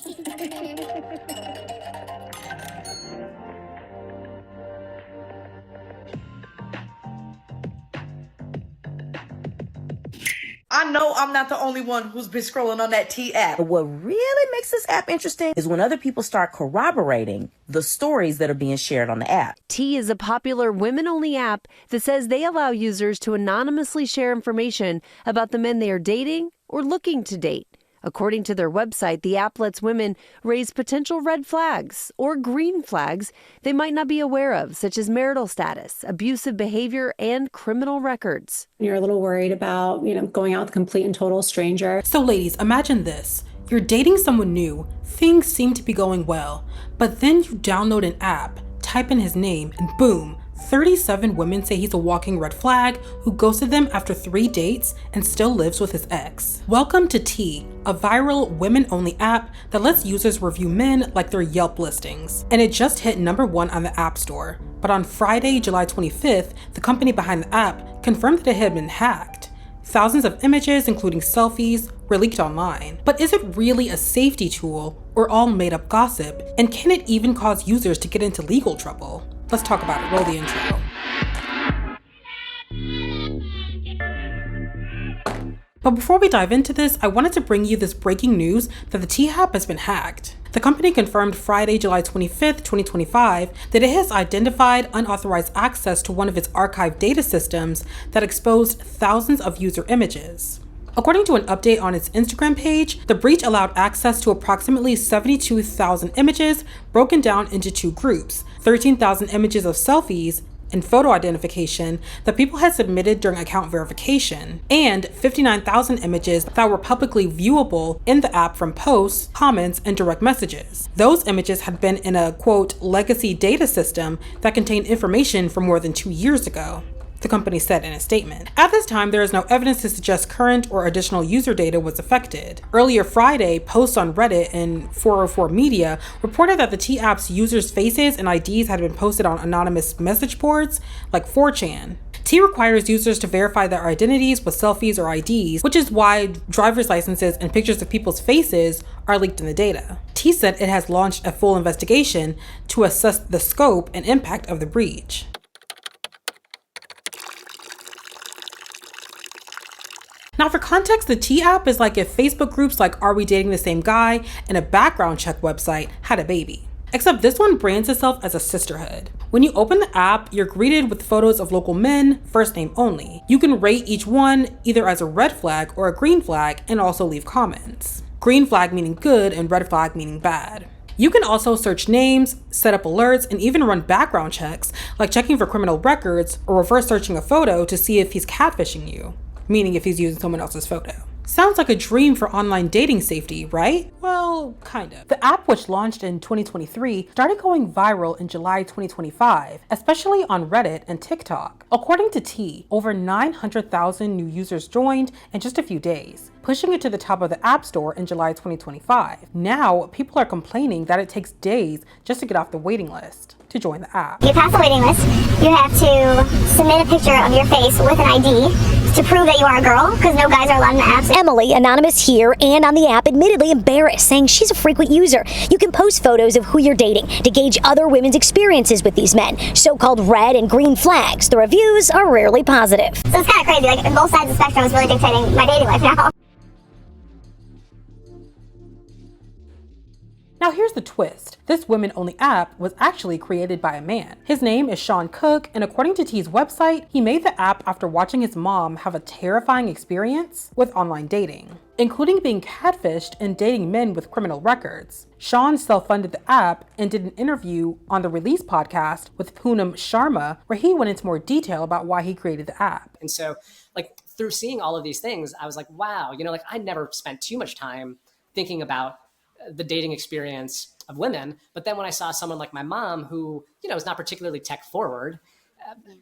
I know I'm not the only one who's been scrolling on that T app. But what really makes this app interesting is when other people start corroborating the stories that are being shared on the app. T is a popular women-only app that says they allow users to anonymously share information about the men they are dating or looking to date. According to their website, the app lets women raise potential red flags or green flags they might not be aware of, such as marital status, abusive behavior, and criminal records. You're a little worried about, going out with a complete and total stranger. So ladies, imagine this. You're dating someone new, things seem to be going well, but then you download an app, type in his name, and boom, 37 women say he's a walking red flag who ghosted them after 3 dates and still lives with his ex. Welcome to T, a viral women-only app that lets users review men like their Yelp listings. And it just hit #1 on the App Store. But on Friday, July 25th, the company behind the app confirmed that it had been hacked. Thousands of images, including selfies, were leaked online. But is it really a safety tool or all made-up gossip? And can it even cause users to get into legal trouble? Let's talk about it. Roll the intro. But before we dive into this, I wanted to bring you this breaking news that the T-App has been hacked. The company confirmed Friday, July 25th, 2025, that it has identified unauthorized access to one of its archived data systems that exposed thousands of user images. According to an update on its Instagram page, the breach allowed access to approximately 72,000 images broken down into 2 groups, 13,000 images of selfies and photo identification that people had submitted during account verification, and 59,000 images that were publicly viewable in the app from posts, comments, and direct messages. Those images had been in a, quote, legacy data system that contained information from more than 2 years ago, the company said in a statement. At this time, there is no evidence to suggest current or additional user data was affected. Earlier Friday, posts on Reddit and 404 Media reported that the T-App's users' faces and IDs had been posted on anonymous message boards like 4chan. T requires users to verify their identities with selfies or IDs, which is why driver's licenses and pictures of people's faces are leaked in the data. T said it has launched a full investigation to assess the scope and impact of the breach. Now for context, the T-App is like if Facebook groups like Are We Dating the Same Guy and a background check website had a baby. Except this one brands itself as a sisterhood. When you open the app, you're greeted with photos of local men, first name only. You can rate each one either as a red flag or a green flag and also leave comments. Green flag meaning good and red flag meaning bad. You can also search names, set up alerts, and even run background checks, like checking for criminal records or reverse searching a photo to see if he's catfishing you, meaning if he's using someone else's photo. Sounds like a dream for online dating safety, right? Well, kind of. The app, which launched in 2023, started going viral in July 2025, especially on Reddit and TikTok. According to T, over 900,000 new users joined in just a few days, pushing it to the top of the App Store in July 2025. Now, people are complaining that it takes days just to get off the waiting list to join the app. You pass the waiting list, you have to submit a picture of your face with an ID to prove that you are a girl, because no guys are allowed in the apps. Emily, anonymous here and on the app, admittedly embarrassed, saying she's a frequent user. You can post photos of who you're dating to gauge other women's experiences with these men, so-called red and green flags. The reviews are rarely positive. So it's kind of crazy, like both sides of the spectrum is really dictating my dating life now. Now here's the twist. This women-only app was actually created by a man. His name is Sean Cook, and according to T's website, he made the app after watching his mom have a terrifying experience with online dating, including being catfished and dating men with criminal records. Sean self-funded the app and did an interview on the Release podcast with Poonam Sharma, where he went into more detail about why he created the app. And so, through seeing all of these things, I was like, wow, I never spent too much time thinking about the dating experience of women. But then when I saw someone like my mom, who, is not particularly tech forward,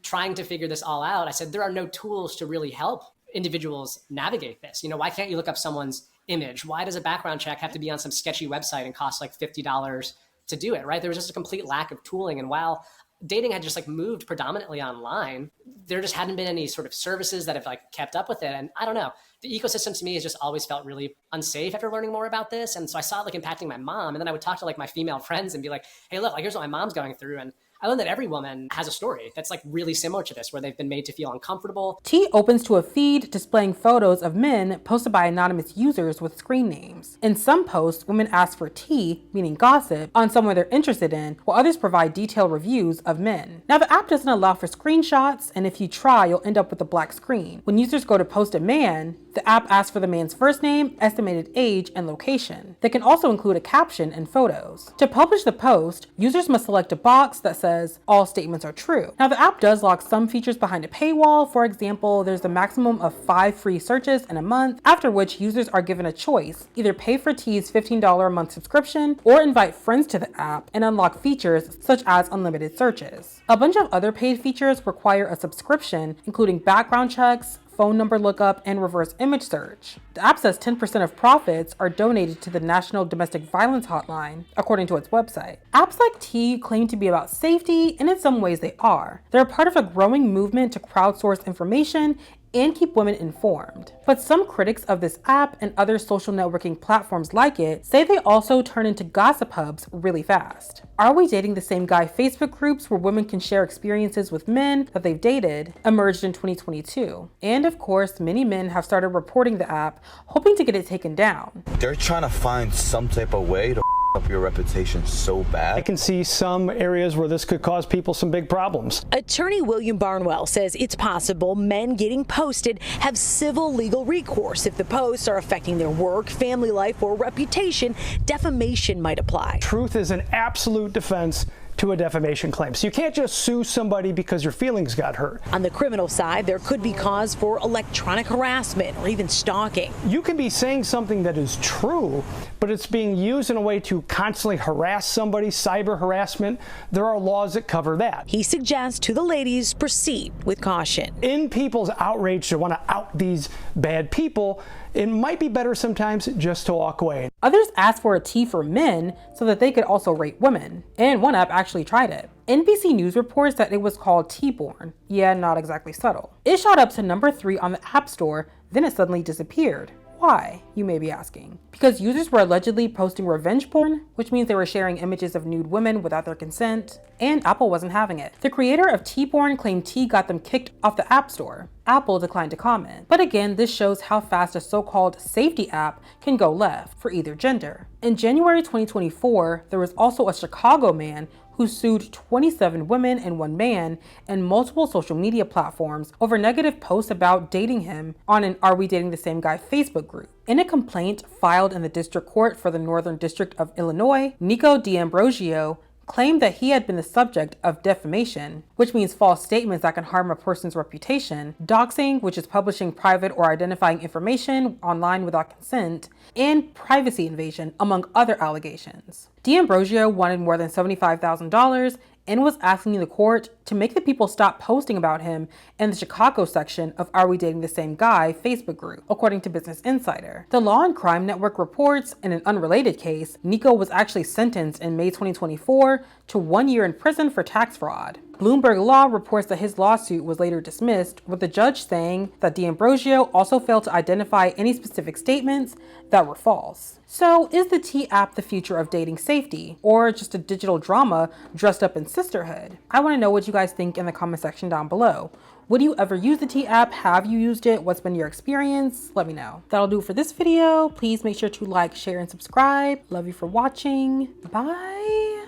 trying to figure this all out, I said, there are no tools to really help individuals navigate this. Why can't you look up someone's image? Why does a background check have to be on some sketchy website and cost like $50 to do it, right? There was just a complete lack of tooling. And while dating had just moved predominantly online, there just hadn't been any sort of services that have kept up with it. And I don't know, the ecosystem to me has just always felt really unsafe after learning more about this. And so I saw it like impacting my mom. And then I would talk to like my female friends and be like, hey, look, like here's what my mom's going through. And I learned that every woman has a story that's like really similar to this, where they've been made to feel uncomfortable. T opens to a feed displaying photos of men posted by anonymous users with screen names. In some posts, women ask for tea, meaning gossip, on someone they're interested in, while others provide detailed reviews of men. Now, the app doesn't allow for screenshots, and if you try, you'll end up with a black screen. When users go to post a man, the app asks for the man's first name, estimated age, and location. They can also include a caption and photos. To publish the post, users must select a box that says all statements are true. Now, the app does lock some features behind a paywall. For example, there's a maximum of 5 free searches in a month, after which users are given a choice: either pay for T's $15 a month subscription or invite friends to the app and unlock features such as unlimited searches. A bunch of other paid features require a subscription, including background checks, phone number lookup, and reverse image search. The app says 10% of profits are donated to the National Domestic Violence Hotline, according to its website. Apps like T claim to be about safety, and in some ways they are. They're part of a growing movement to crowdsource information and keep women informed. But some critics of this app and other social networking platforms like it say they also turn into gossip hubs really fast. Are We Dating the Same Guy Facebook groups where women can share experiences with men that they've dated emerged in 2022. And of course, many men have started reporting the app, hoping to get it taken down. They're trying to find some type of way to up your reputation so bad. I can see some areas where this could cause people some big problems. Attorney William Barnwell says it's possible men getting posted have civil legal recourse. If the posts are affecting their work, family life, or reputation, defamation might apply. Truth is an absolute defense to a defamation claim. So you can't just sue somebody because your feelings got hurt. On the criminal side, there could be cause for electronic harassment or even stalking. You can be saying something that is true, but it's being used in a way to constantly harass somebody, cyber harassment. There are laws that cover that. He suggests to the ladies proceed with caution. In people's outrage to want to out these bad people, it might be better sometimes just to walk away. Others asked for a T for men so that they could also rate women, and one app actually tried it. NBC News reports that it was called T-Born. Yeah, not exactly subtle. It shot up to number 3 on the App Store, then it suddenly disappeared. Why, you may be asking? Because users were allegedly posting revenge porn, which means they were sharing images of nude women without their consent, and Apple wasn't having it. The creator of T-Porn claimed T got them kicked off the App Store. Apple declined to comment. But again, this shows how fast a so-called safety app can go left for either gender. In January 2024, there was also a Chicago man who sued 27 women and 1 man and multiple social media platforms over negative posts about dating him on an Are We Dating the Same Guy Facebook group. In a complaint filed in the District Court for the Northern District of Illinois, Nico D'Ambrosio claimed that he had been the subject of defamation, which means false statements that can harm a person's reputation, doxing, which is publishing private or identifying information online without consent, and privacy invasion, among other allegations. D'Ambrosio wanted more than $75,000 and was asking the court to make the people stop posting about him in the Chicago section of Are We Dating the Same Guy Facebook group, according to Business Insider. The Law and Crime Network reports in an unrelated case, Nico was actually sentenced in May 2024 to 1 year in prison for tax fraud. Bloomberg Law reports that his lawsuit was later dismissed, with the judge saying that D'Ambrosio also failed to identify any specific statements that were false. So, is the T app the future of dating safety, or just a digital drama dressed up in sisterhood? I want to know what you guys think in the comment section down below. Would you ever use the T app? Have you used it? What's been your experience? Let me know. That'll do it for this video. Please make sure to like, share, and subscribe. Love you for watching. Bye.